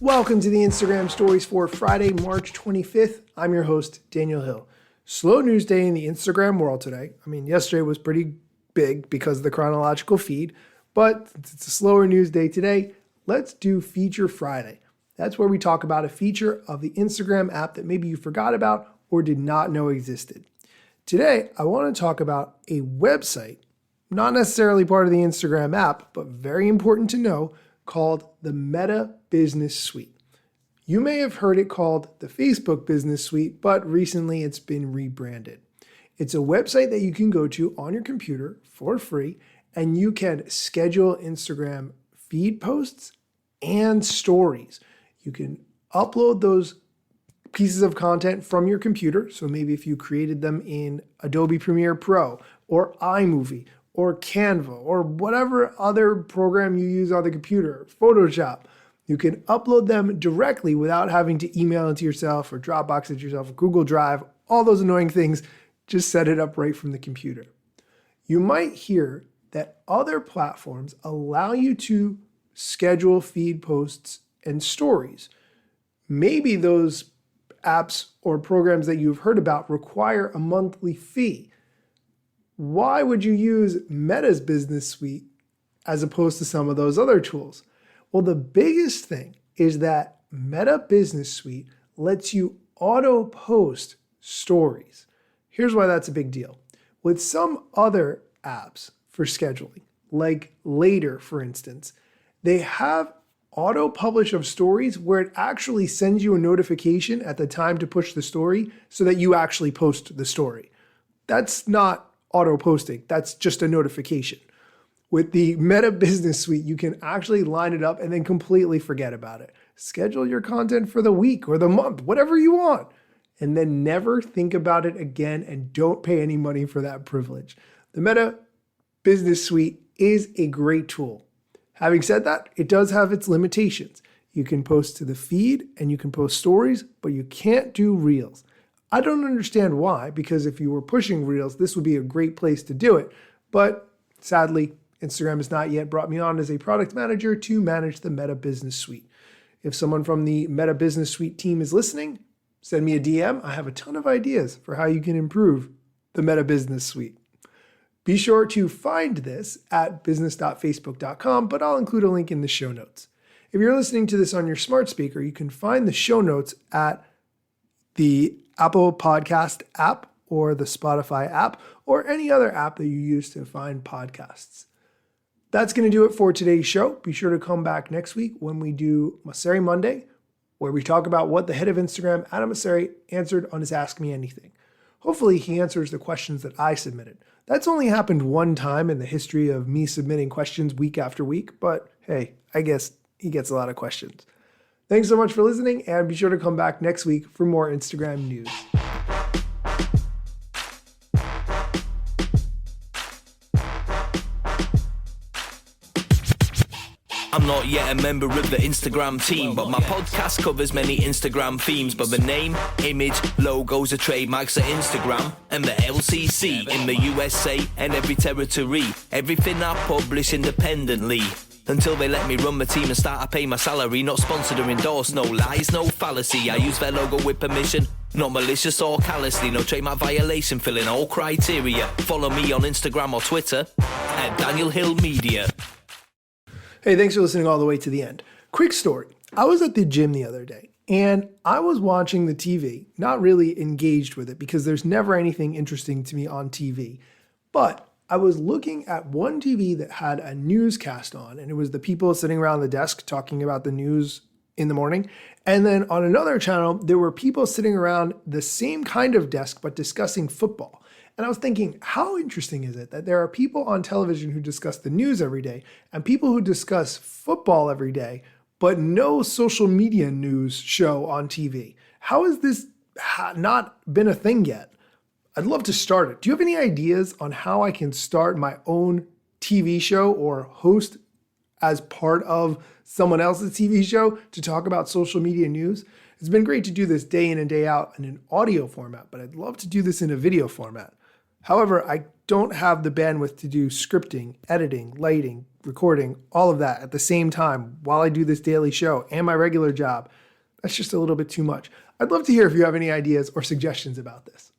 Welcome to the Instagram Stories for Friday, March 25th. I'm your host, Daniel Hill. Slow news day in the Instagram world today. Yesterday was pretty big because of the chronological feed, but since it's a slower news day today, let's do Feature Friday. That's where we talk about a feature of the Instagram app that maybe you forgot about or did not know existed. Today, I want to talk about a website, not necessarily part of the Instagram app, but very important to know, called the Meta Business Suite. You may have heard it called the Facebook Business Suite, but recently it's been rebranded. It's a website that you can go to on your computer for free, and you can schedule Instagram feed posts and stories. You can upload those pieces of content from your computer. So maybe if you created them in Adobe Premiere Pro or iMovie or Canva or whatever other program you use on the computer, Photoshop, you can upload them directly without having to email it to yourself or Dropbox it yourself or Google Drive, all those annoying things. Just set it up right from the computer. You might hear that other platforms allow you to schedule feed posts and stories. Maybe those apps or programs that you've heard about require a monthly fee. Why would you use Meta's Business Suite as opposed to some of those other tools? Well, the biggest thing is that Meta Business Suite lets you auto-post stories. Here's why that's a big deal. With some other apps for scheduling, like Later, for instance, they have auto-publish of stories where it actually sends you a notification at the time to push the story so that you actually post the story. That's not auto-posting, that's just a notification. With the Meta Business Suite, you can actually line it up and then completely forget about it. Schedule your content for the week or the month, whatever you want, and then never think about it again and don't pay any money for that privilege. The Meta Business Suite is a great tool. Having said that, it does have its limitations. You can post to the feed and you can post stories, but you can't do Reels. I don't understand why, because if you were pushing Reels, this would be a great place to do it. But sadly, Instagram has not yet brought me on as a product manager to manage the Meta Business Suite. If someone from the Meta Business Suite team is listening, send me a DM. I have a ton of ideas for how you can improve the Meta Business Suite. Be sure to find this at business.facebook.com, but I'll include a link in the show notes. If you're listening to this on your smart speaker, you can find the show notes at the Apple Podcast app or the Spotify app or any other app that you use to find podcasts. That's going to do it for today's show. Be sure to come back next week when we do Mosseri Monday, where we talk about what the head of Instagram, Adam Mosseri, answered on his Ask Me Anything. Hopefully he answers the questions that I submitted. That's only happened one time in the history of me submitting questions week after week, but hey, I guess he gets a lot of questions. Thanks so much for listening, and be sure to come back next week for more Instagram news. I'm not yet a member of the Instagram team, but my podcast covers many Instagram themes. But the name, image, logos are trademarks of Instagram and the LCC in the USA and every territory. Everything I publish independently. Until they let me run my team and start to pay my salary. Not sponsored or endorsed, no lies, no fallacy. I use their logo with permission, not malicious or callously. No trademark violation, filling all criteria. Follow me on Instagram or Twitter at Daniel Hill Media. Hey, thanks for listening all the way to the end. Quick story. I was at the gym the other day and I was watching the TV, not really engaged with it because there's never anything interesting to me on TV. But I was looking at one TV that had a newscast on, and it was the people sitting around the desk talking about the news in the morning. And then on another channel, there were people sitting around the same kind of desk, but discussing football. And I was thinking, how interesting is it that there are people on television who discuss the news every day and people who discuss football every day, but no social media news show on TV? How has this not been a thing yet? I'd love to start it. Do you have any ideas on how I can start my own TV show or host as part of someone else's TV show to talk about social media news? It's been great to do this day in and day out in an audio format, but I'd love to do this in a video format. However, I don't have the bandwidth to do scripting, editing, lighting, recording, all of that at the same time while I do this daily show and my regular job. That's just a little bit too much. I'd love to hear if you have any ideas or suggestions about this.